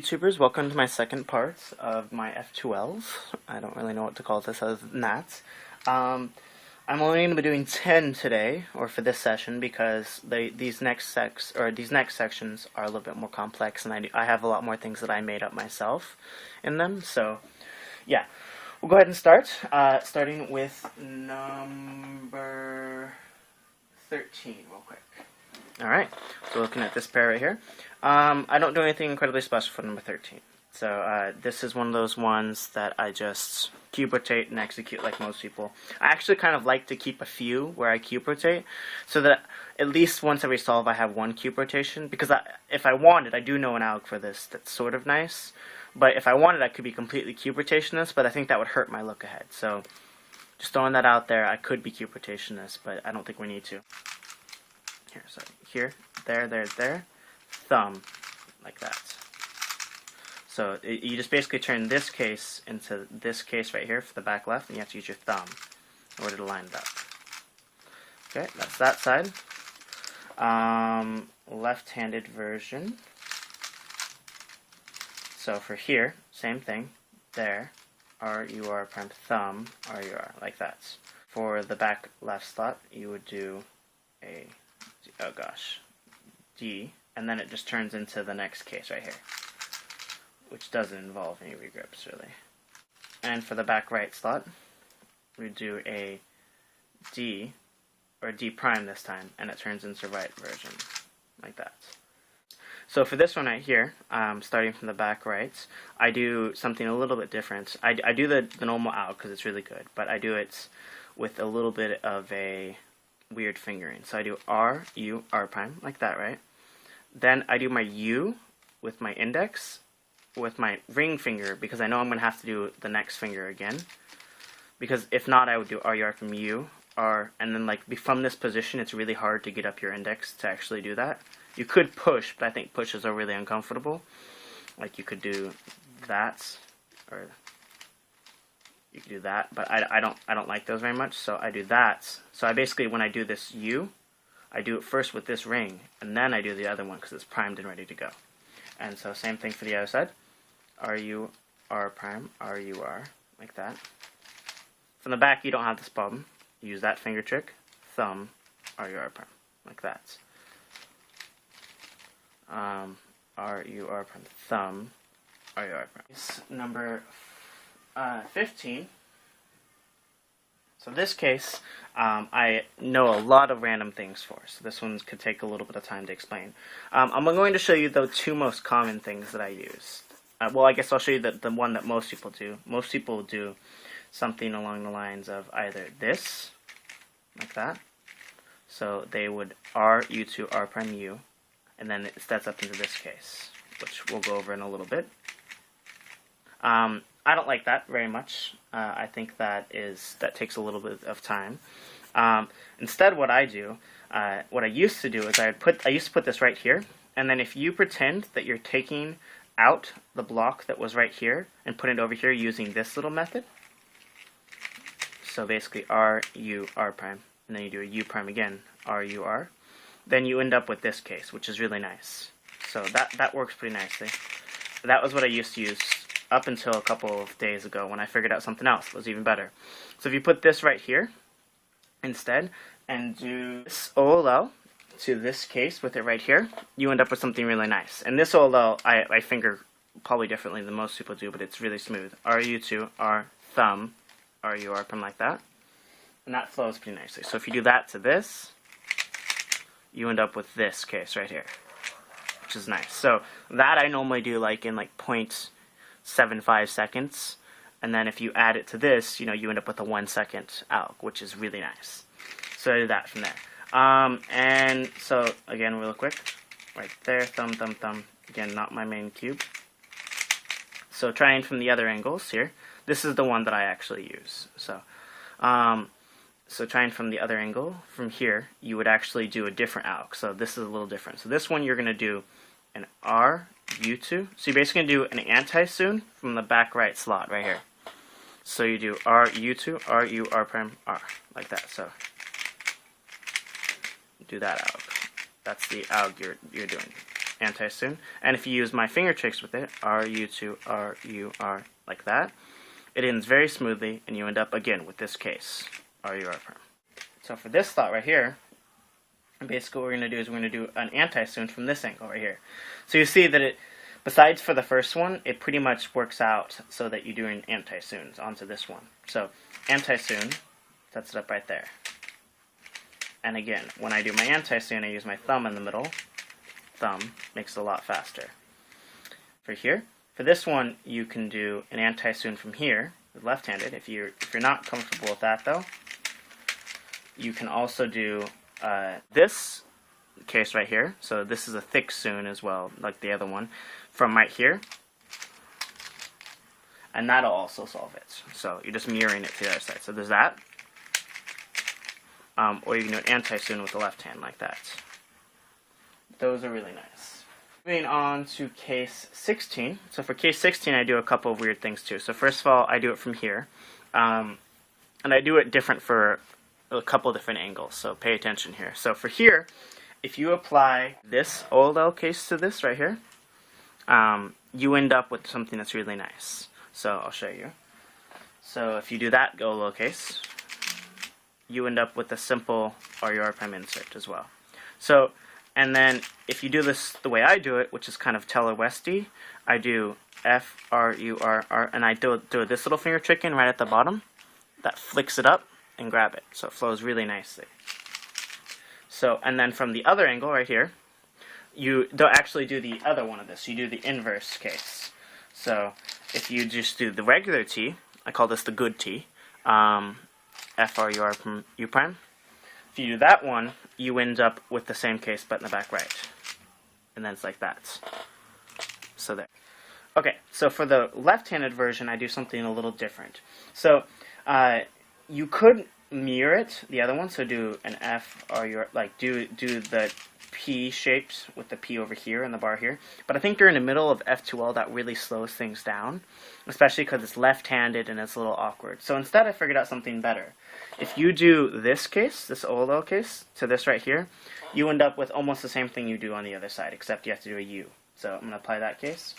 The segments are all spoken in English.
YouTubers, welcome to my second part of my F2Ls. I don't really know what to call this other than that. I'm only going to be doing 10 today, or for this session, because these next sections are a little bit more complex, and I have a lot more things that I made up myself in them. So, yeah, we'll go ahead and start. Starting with number 13, real quick. Alright, so looking at this pair right here. I don't do anything incredibly special for number 13. So this is one of those ones that I just cube rotate and execute like most people. I actually kind of like to keep a few where I cube rotate, so that at least once every solve I have one cube rotation, because if I wanted, I do know an alg for this that's sort of nice, but if I wanted I could be completely cube rotationist, but I think that would hurt my look ahead. So just throwing that out there, I could be cube rotationist, but I don't think we need to. Here, so here, there, thumb, like that. So you just basically turn this case into this case right here for the back left, and you have to use your thumb in order to line it up. Okay, that's that side. Left-handed version. So for here, same thing. There, R-U-R prime thumb, R-U-R, like that. For the back left slot, you would do a oh gosh, D, and then it just turns into the next case right here, which doesn't involve any regrips really. And for the back right slot, we do a D, or D prime this time, and it turns into right version, like that. So for this one right here, starting from the back right, I do something a little bit different. I do the normal out because it's really good, but I do it with a little bit of a weird fingering. So I do R, U, R prime, like that, right? Then I do my U with my index, with my ring finger, because I know I'm going to have to do the next finger again. Because if not, I would do R, U, R from U, R, and then like from this position, it's really hard to get up your index to actually do that. You could push, but I think pushes are really uncomfortable. Like you could do that, or you can do that, but I don't like those very much, so I do that. So I basically, when I do this U, I do it first with this ring, and then I do the other one because it's primed and ready to go. And so same thing for the other side. R-U, R prime, R-U, R, like that. From the back, you don't have this problem. You use that finger trick, thumb, R-U, R prime, like that. R-U, R prime, thumb, R-U, R prime. It's number 15. So this case, I know a lot of random things for, so this one could take a little bit of time to explain. I'm going to show you the two most common things that I use. Well, I guess I'll show you the one that most people do. Most people do something along the lines of either this, like that. So they would R, U to R prime U, and then it sets up into this case, which we'll go over in a little bit. I don't like that very much. I think that takes a little bit of time. Instead, what I do, what I used to do is I used to put this right here, and then if you pretend that you're taking out the block that was right here and put it over here using this little method. So basically R, U, R prime, and then you do a U prime again, R, U, R. Then you end up with this case, which is really nice. So that works pretty nicely. That was what I used to use up until a couple of days ago when I figured out something else that was even better. So if you put this right here instead and do this OLL to this case with it right here, you end up with something really nice. And this OLL I finger probably differently than most people do, but it's really smooth. RU2, R, thumb, RU, R, prime, like that. And that flows pretty nicely. So if you do that to this, you end up with this case right here, which is nice. So that I normally do like in like 0.75 seconds, and then if you add it to this, you end up with a 1 second alg, which is really nice. So I do that from there. And so again, real quick, right there, thumb, thumb, thumb. Again, not my main cube. So trying from the other angles here. This is the one that I actually use. So, so trying from the other angle, from here, you would actually do a different alg. So this is a little different. So this one you're going to do an R, U2. So you're basically going to do an anti-soon from the back right slot right here. So you do R, U2, R, U, R prime, R, like that. So do that alg. That's the alg you're doing. anti-soon. And if you use my finger tricks with it, RU2, RUR, like that, it ends very smoothly, and you end up again with this case, RUR prime. So for this thought right here, basically what we're going to do is we're going to do an anti-soon from this angle right here. So you see that it, besides for the first one, it pretty much works out so that you're doing anti-soons onto this one. So anti-soon sets it up right there. And again, when I do my anti-soon, I use my thumb in the middle. Thumb makes it a lot faster. For here, for this one, you can do an anti-soon from here, left-handed. If you're not comfortable with that though, you can also do this case right here. So this is a thick soon as well, like the other one, from right here. And that'll also solve it. So you're just mirroring it to the other side. So there's that. Or you can do an anti-soon with the left hand like that. Those are really nice. Moving on to case 16. So for case 16, I do a couple of weird things too. So first of all, I do it from here. And I do it different for a couple different angles. So pay attention here. So for here, if you apply this old L case to this right here, you end up with something that's really nice. So I'll show you. So if you do that go low case, you end up with a simple RUR prime insert as well. So, and then if you do this the way I do it, which is kind of tele-westy, I do F, R, U, R, R, and I do this little finger trick in right at the bottom that flicks it up and grab it. So it flows really nicely. So, and then from the other angle right here, you don't actually do the other one of this. You do the inverse case. So if you just do the regular T, I call this the good T, F, R, U, R, U prime. If you do that one, you end up with the same case but in the back right. And then it's like that. So there. Okay, so for the left-handed version, I do something a little different. So you could mirror it, the other one, so do an F, or your, like do the P shaped with the P over here and the bar here. But I think during the middle of F2L, that really slows things down, especially because it's left-handed and it's a little awkward. So instead, I figured out something better. If you do this case, this old L case, to this right here, you end up with almost the same thing you do on the other side, except you have to do a U. So I'm going to apply that case.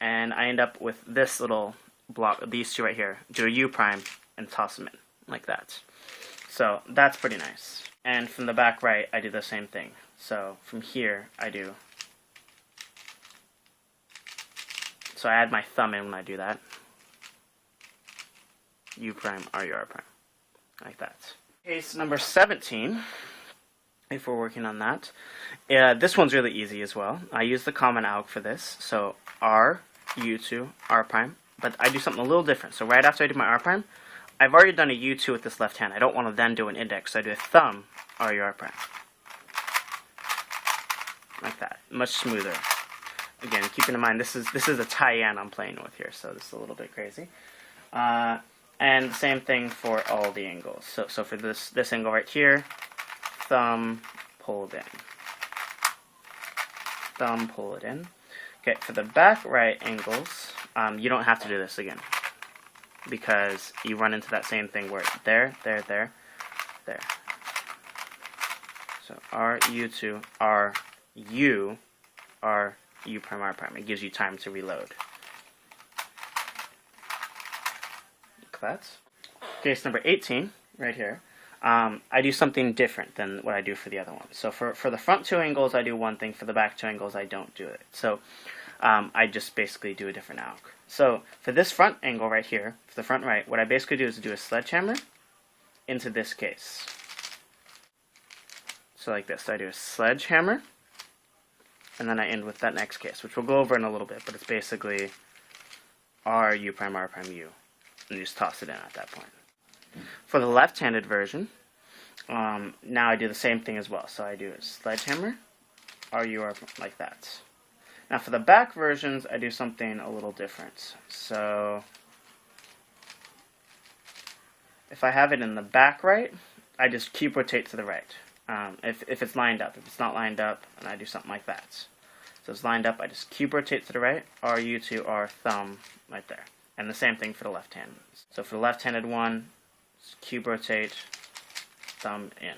And I end up with this little block, these two right here, do a U prime and toss them in, like that. So that's pretty nice. And from the back right, I do the same thing. So from here, I do. So I add my thumb in when I do that. U prime, R, U, R prime. Like that. Case number 17, if we're working on that. This one's really easy as well. I use the common alg for this. So R, U2, R prime. But I do something a little different. So right after I do my R prime, I've already done a U2 with this left hand. I don't want to then do an index, so I do a thumb, R, U, R prime. Like that. Much smoother. Again, keeping in mind, this is a tie-in I'm playing with here, so this is a little bit crazy. And the same thing for all the angles. So for this angle right here, thumb, pull it in. Thumb, pull it in. Okay, for the back right angles, you don't have to do this again, because you run into that same thing where there. So R, U2, R, U, R, U prime, R prime. It gives you time to reload. Like that. Case number 18, right here. I do something different than what I do for the other one. So for the front two angles, I do one thing. For the back two angles, I don't do it. So I just basically do a different alg. So for this front angle right here, for the front right, what I basically do is do a sledgehammer into this case. So like this. So I do a sledgehammer, and then I end with that next case, which we'll go over in a little bit, but it's basically R, U prime, R prime, U. And you just toss it in at that point. For the left-handed version, now I do the same thing as well. So I do a sledgehammer, R, U, R, like that. Now for the back versions, I do something a little different. So if I have it in the back right, I just cube rotate to the right. If it's lined up. If it's not lined up, and I do something like that. So it's lined up, I just cube rotate to the right, R, U2, R, thumb, right there. And the same thing for the left hand. So for the left-handed one, cube rotate, thumb in.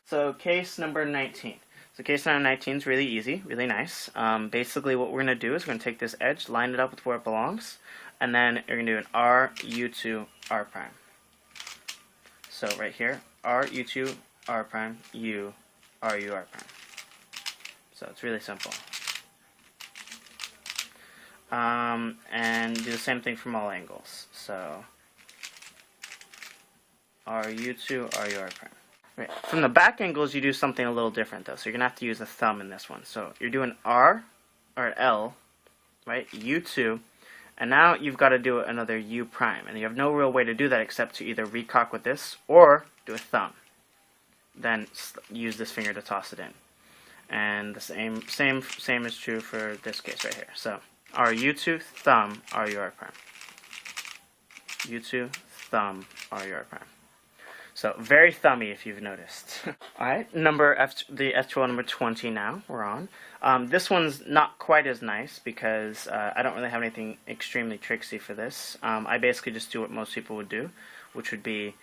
So case number 19. So case number 19 is really easy, really nice. Basically what we're going to do is we're going to take this edge, line it up with where it belongs, and then you're going to do an R, U2, R prime. So right here, R, U2, R prime, U, R, U, R prime. So it's really simple. And do the same thing from all angles. So R, U2, R, U, R prime. Right. From the back angles, you do something a little different, though. So you're going to have to use a thumb in this one. So you're doing R, or L, right, U2, and now you've got to do another U prime. And you have no real way to do that except to either recock with this or do a thumb. Then use this finger to toss it in. And the same is true for this case right here. So R, U2, thumb, R, U, R prime. U2, thumb, R, U, R prime. So very thumby if you've noticed. Alright, the F2L number 20 now, we're on. This one's not quite as nice because I don't really have anything extremely tricksy for this. I basically just do what most people would do, which would be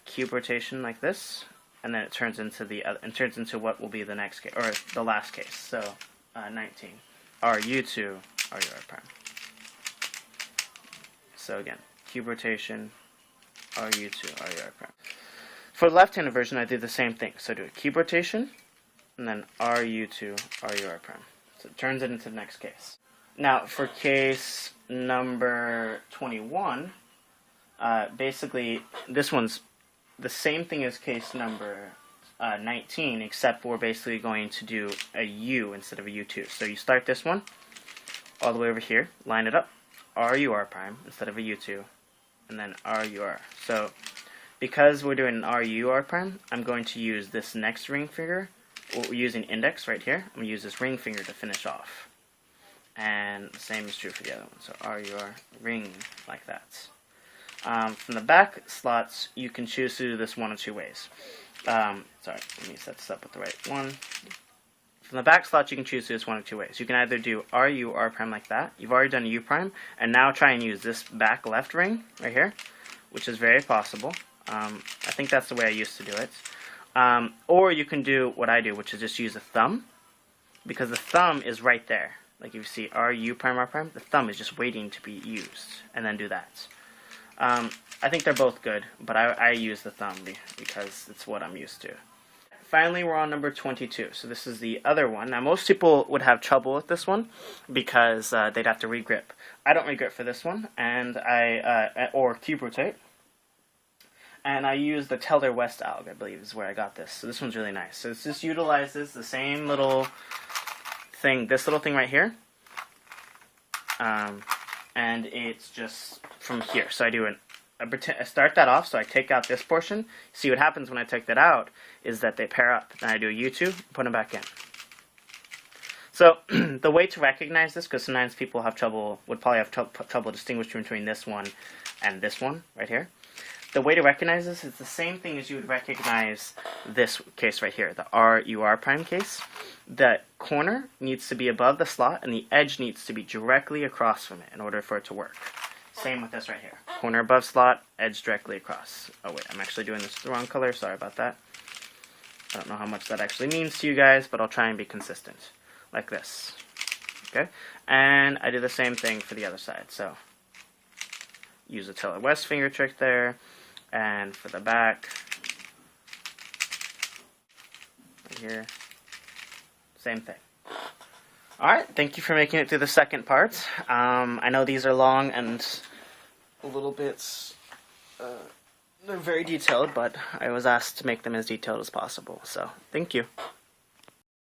cube rotation like this, and then it turns into what will be the next case, or the last case. So 19. R, U2, R, U, R prime. So again, cube rotation, R, U2, R, U, R prime. For the left-handed version, I do the same thing. So I do a cube rotation, and then R, U2, R, U, R prime. So it turns it into the next case. Now, for case number 21, basically, this one's the same thing as case number 19, except we're basically going to do a U instead of a U2. So you start this one all the way over here, line it up, R, U, R prime instead of a U2, and then R, U, R. So because we're doing an R, U, R prime, I'm going to use this next ring finger. We're using index right here. I'm going to use this ring finger to finish off. And the same is true for the other one. So R, U, R, ring, like that. From the back slots, you can choose to do this one of two ways. Sorry, let me set this up with the right one. From the back slots, you can choose to do this one of two ways. You can either do R, U, R prime like that. You've already done a U prime, and now try and use this back left ring right here, which is very possible. I think that's the way I used to do it. Or you can do what I do, which is just use a thumb, because the thumb is right there. Like if you see R, U prime, R prime, the thumb is just waiting to be used, and then do that. I think they're both good, but I use the thumb because it's what I'm used to. Finally, we're on number 22. So this is the other one. Now, most people would have trouble with this one because they'd have to regrip. I don't regrip for this one, and or cube rotate. And I use the F2L Algs, I believe, is where I got this. So this one's really nice. So this utilizes the same little thing, this little thing right here. And it's just from here. So I start that off, so I take out this portion. See what happens when I take that out is that they pair up. Then I do a U2, put them back in. So the way to recognize this, because sometimes people would probably have trouble distinguishing between this one and this one right here. The way to recognize this is the same thing as you would recognize this case right here, the R, U, R prime case. The corner needs to be above the slot, and the edge needs to be directly across from it in order for it to work. Same with this right here. Corner above slot, edge directly across. Oh wait, I'm actually doing this the wrong color. Sorry about that. I don't know how much that actually means to you guys, but I'll try and be consistent. Like this. Okay? And I do the same thing for the other side. So use the F2L West finger trick there. And for the back, right here, same thing. Alright, thank you for making it through the second part. I know these are long and a little bit, they're very detailed, but I was asked to make them as detailed as possible. So, thank you.